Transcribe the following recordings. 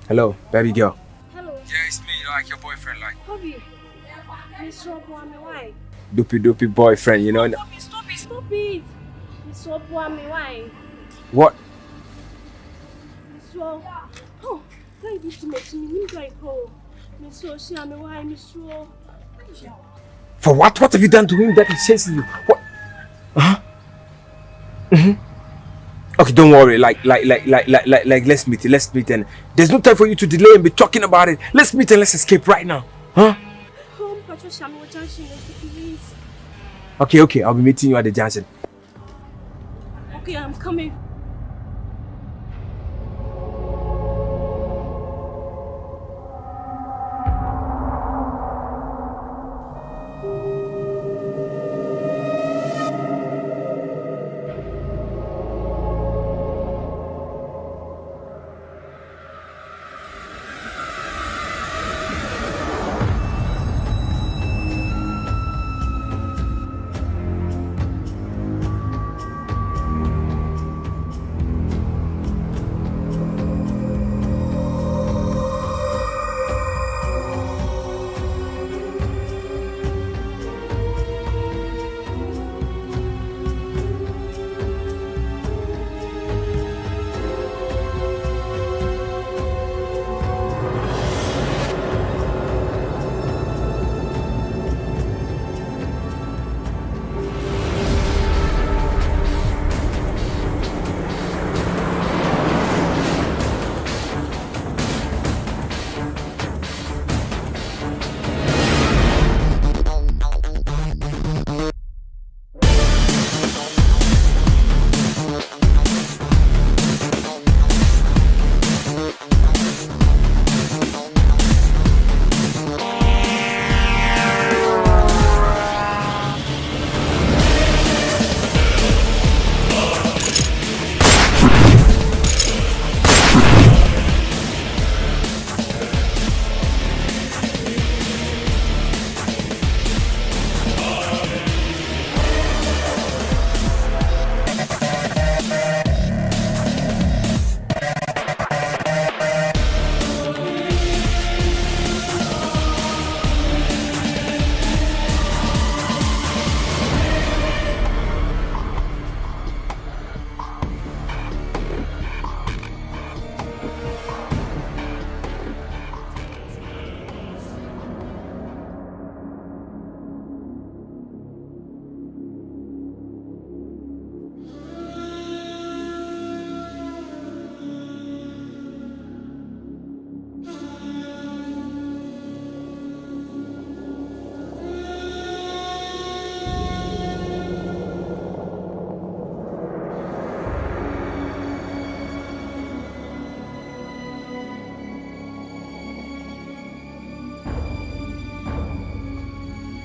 Hello, baby girl. Hello. Yeah, it's me, like your boyfriend, like. Bobby. Mr. Obuame, why? Dopey boyfriend, you know. Stop it. Mr. Obuame, why? What? Mr. Oh, why did you make me like oh? Mr. Obuame, why, Mr. For what? What have you done to him that he chases you? What? Okay, don't worry. Like, let's meet and there's no time for you to delay and be talking about it. Let's meet and let's escape right now. Huh? Okay, I'll be meeting you at the junction. Okay, I'm coming.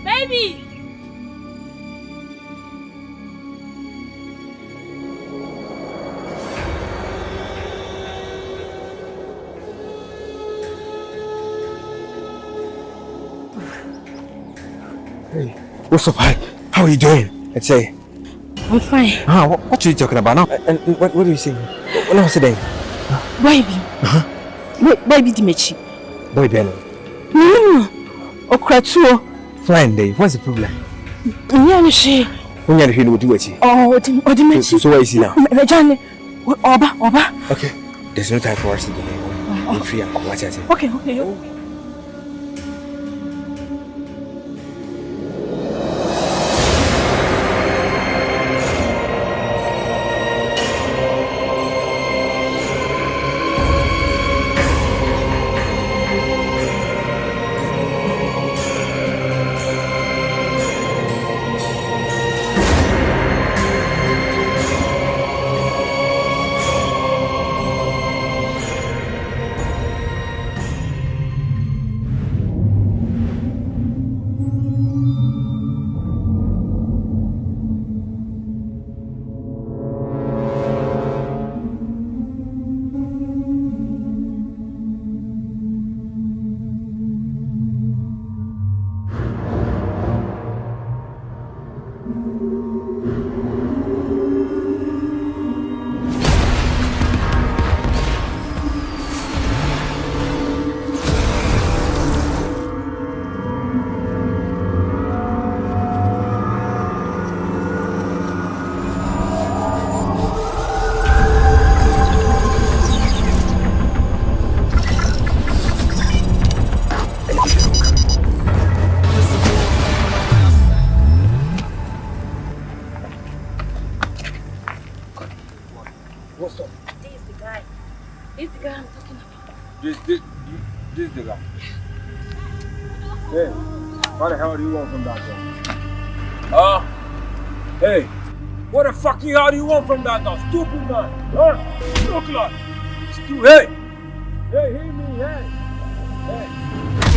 Baby! Hey, what's up? Hi, how are you doing? Let's say. I'm fine. What are you talking about now? And what are you saying? What am I saying? Baby. Baby Dimechi. Boy, Ben. No. Okratuo. Fine day. What's the problem? Nyanishe. When you're here, what do you do? Oh, Dimechi. So where is he now? Mejane. Oba. Okay. There's no time for us to delay. I'm free and come. Watch it. Okay. What's up? This is the guy. This is the guy I'm talking about. This is the guy. Hey, what the hell do you want from that dog? Hey, what the fucking hell do you want from that dog? Stupid man. Look like. Hey, hear me, hey.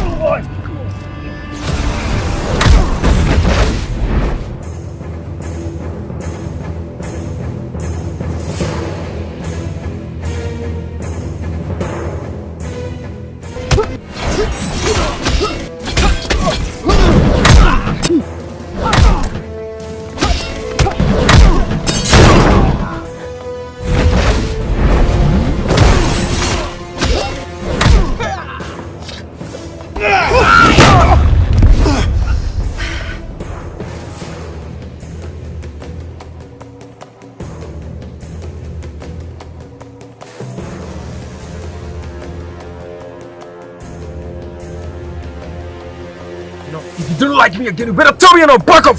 Oh, boy. If you don't like me again, you better tell me and I'll back up.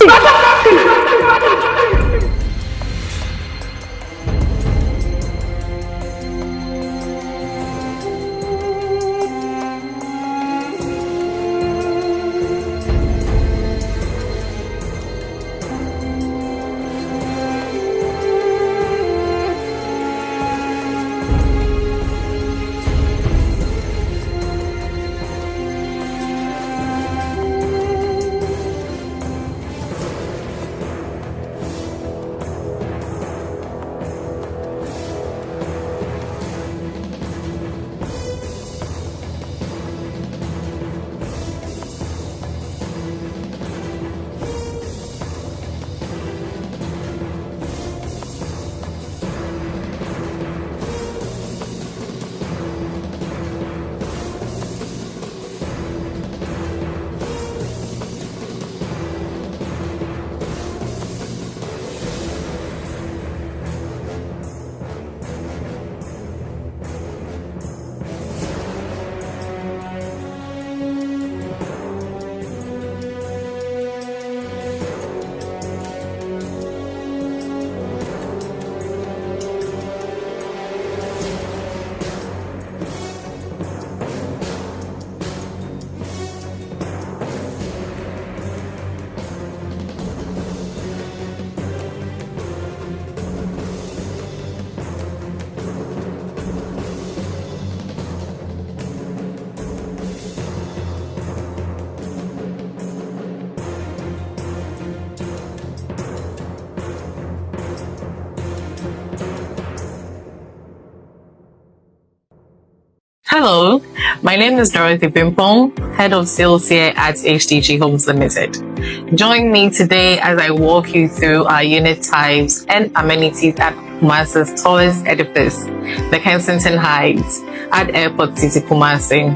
Hello, my name is Dorothy Ampong, Head of Sales here at HDG Homes Limited. Join me today as I walk you through our unit types and amenities at Kumasi's tallest edifice, the Kensington Heights at Airport City, Kumasi.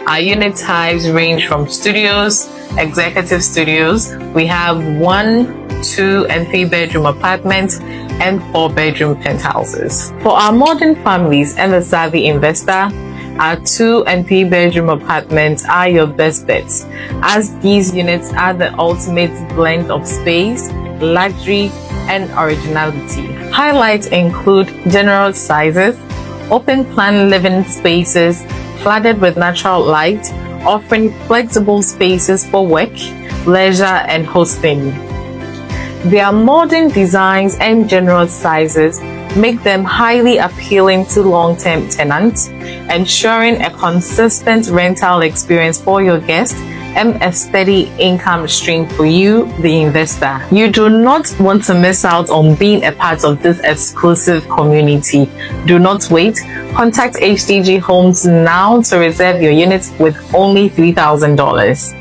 Our unit types range from studios, executive studios. We have 1, 2, and 3 bedroom apartments and 4 bedroom penthouses. For our modern families and the savvy investor, our 2 and 3 bedroom apartments are your best bets, as these units are the ultimate blend of space, luxury, and originality. Highlights include generous sizes, open plan living spaces flooded with natural light, offering flexible spaces for work, leisure, and hosting. Their modern designs and generous sizes make them highly appealing to long-term tenants, ensuring a consistent rental experience for your guests and a steady income stream for you, the investor. You do not want to miss out on being a part of this exclusive community. Do not wait. Contact HDG Homes now to reserve your unit with only $3,000.